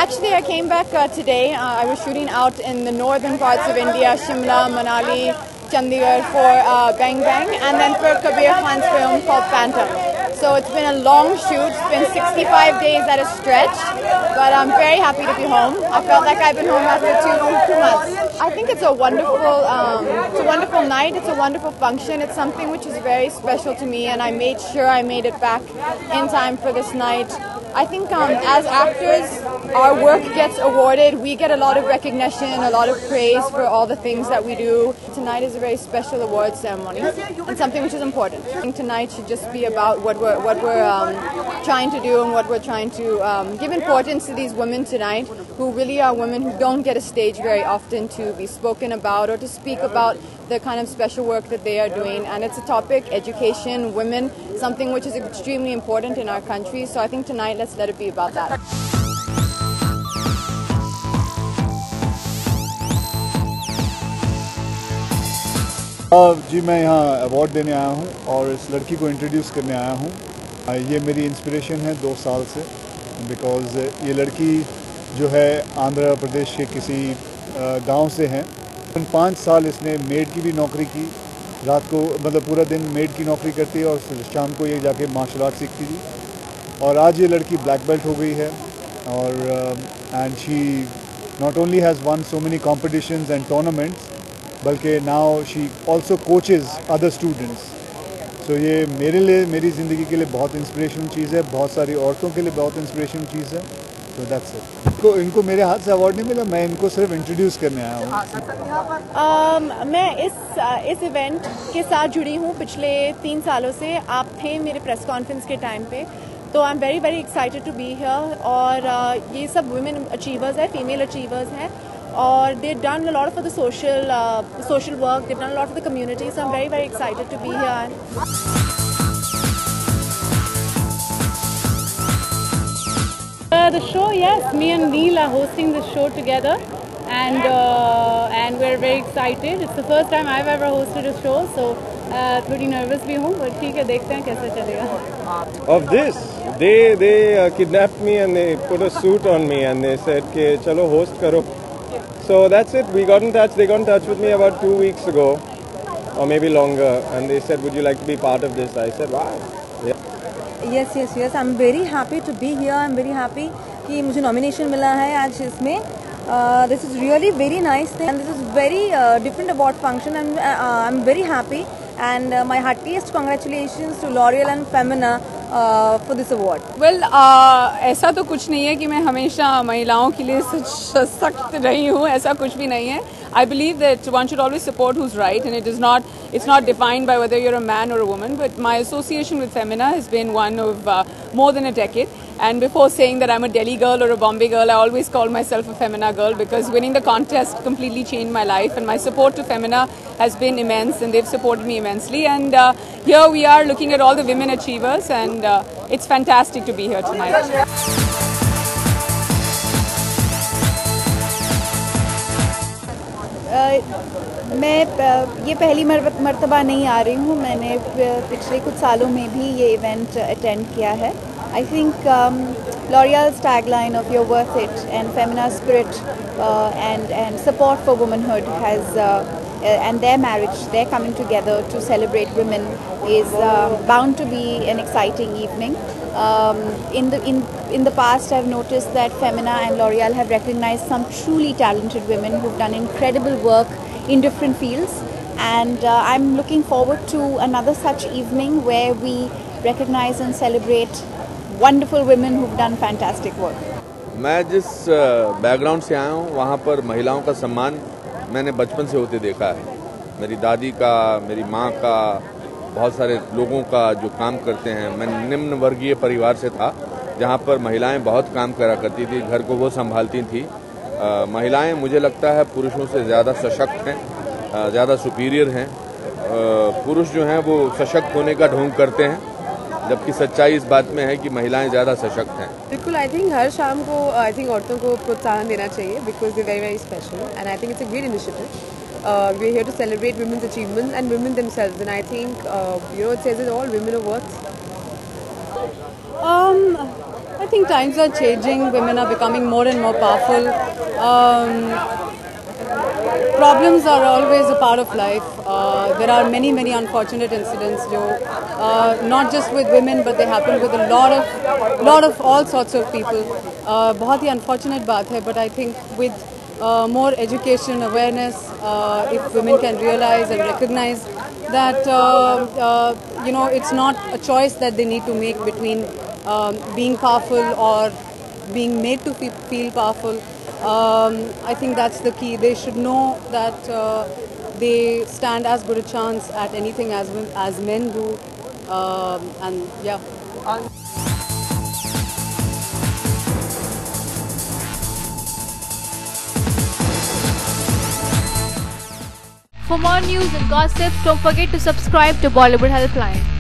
Actually, I came back today. I was shooting out in the northern parts of India, Shimla, Manali, Chandigarh for Bang Bang, and then for Kabir Khan's film called Phantom. So it's been a long shoot. It's been 65 days at a stretch, but I'm very happy to be home. I felt like I've been home after two months. I think it's a wonderful night. It's a wonderful function. It's something which is very special to me, and I made sure I made it back in time for this night. I think as actors, our work gets awarded. We get a lot of recognition, a lot of praise for all the things that we do. Tonight is a very special award ceremony and something which is important. I think tonight should just be about what we're trying to do and what we're trying to give importance to these women tonight, who really are women who don't get a stage very often to be spoken about or to speak about the kind of special work that they are doing. And it's a topic, education, women, something which is extremely important in our country. So I think tonight, let's let it be about that. जी मैं यहाँ award देने आया हूँ और इस लड़की को introduce करने आया हूँ। ये मेरी इंस्पिरेशन है 2 साल से, बिकॉज़ ये लड़की जो है आंध्र प्रदेश के किसी गांव से है। 5 साल इसने मेड की भी नौकरी की, रात को मतलब पूरा दिन मेड की नौकरी करती है और शाम को ये जाके मार्शल आर्ट सीखती थी। और आज ये लड़की ब्लैक बेल्ट हो गई है और and she not only has won so many competitions and tournaments, बल्कि now she also coaches other students. So ये मेरे लिए, मेरी ज़िंदगी के लिए बहुत इंस्पिरेशनल चीज़ है, बहुत सारी औरतों के लिए बहुत इंस्पिरेशनल चीज़ है। So that's it. इनको मेरे हाथ से अवार्ड नहीं मिला, मैं इनको सिर्फ इंट्रोड्यूस करने आया हूँ। मैं इस इवेंट के साथ जुड़ी हूँ पिछले 3 सालों से। आप थे मेरे प्रेस कॉन्फ्रेंस के टाइम पे, तो I am very very excited to be here. और ये सब वुमेन अचीवर्स हैं, फीमेल अचीवर्स हैं, और they've done a lot for the social work. They've done a lot for the community. So I'm very very excited to be here. The show, yes, me and Neil are hosting the show together, and we're very excited. It's the first time I've ever hosted a show, so थोड़ी nervous भी हूँ, but ठीक है, देखते हैं कैसे चलेगा. Of this, they kidnapped me and they put a suit on me and they said कि चलो host करो. So that's it. We got in touch. They got in touch with me about 2 weeks ago, or maybe longer, and they said, "Would you like to be part of this?" I said, "Wow." Yeah. Yes. I'm very happy to be here. I'm very happy कि मुझे nomination मिला है आज इसमें. This is really very nice thing, and this is very different award function, and I'm very happy. And my heartiest congratulations to L'Oreal and Femina for this award. Well, ऐसा तो कुछ नहीं है कि मैं हमेशा महिलाओं के लिए सख्त रही हूँ, ऐसा कुछ भी नहीं है. I believe that one should always support who's right, and it's not defined by whether you're a man or a woman. But my association with Femina has been one of more than a decade. And before saying that I'm a Delhi girl or a Bombay girl, I always call myself a Femina girl, because winning the contest completely changed my life, and my support to Femina has been immense, and they've supported me immensely. And here we are looking at all the women achievers, and it's fantastic to be here tonight. मैं ये पहली मर्तबा नहीं आ रही हूँ. मैंने पिछले कुछ सालों में भी ये इवेंट अटेंड किया है. I think L'Oreal's tagline of "You're worth it" and Femina's spirit and support for womanhood has and their marriage, their coming together to celebrate women, is bound to be an exciting evening. In the past, I've noticed that Femina and L'Oreal have recognized some truly talented women who've done incredible work in different fields, and I'm looking forward to another such evening where we recognize and celebrate wonderful women who've done fantastic work. मैं जिस background से आया हूँ, वहाँ पर महिलाओं का सम्मान मैंने बचपन से होते देखा है. मेरी दादी का, मेरी माँ का, बहुत सारे लोगों का जो काम करते हैं. मैं निम्न वर्गीय परिवार से था, जहाँ पर महिलाएं बहुत काम करा करती थी, घर को वो संभालती थी. महिलाएं मुझे लगता है पुरुषों से ज़्यादा सशक्त हैं, ज़्यादा सुपीरियर हैं. पुरुष जो हैं वो सशक्त होने का ढोंग करते हैं, जबकि सच्चाई इस बात में है कि महिलाएं ज़्यादा सशक्त हैं. बिल्कुल, आई थिंक हर शाम को औरतों को प्रोत्साहन देना चाहिए, because they very very special, and I think it's a great initiative. We are here to celebrate women's achievements and women themselves, and I think it says it all. Women are worth. I think times are changing. Women are becoming more and more powerful. Problems are always a part of life. There are many unfortunate incidents, not just with women, but they happen with a lot of all sorts of people. बहुत ही unfortunate बात है, but I think with more education, awareness, if women can realize and recognize that it's not a choice that they need to make between being powerful or being made to feel powerful. I think that's the key. They should know that they stand as good a chance at anything as men do, and yeah. For more news and gossip, don't forget to subscribe to Bollywood Helpline.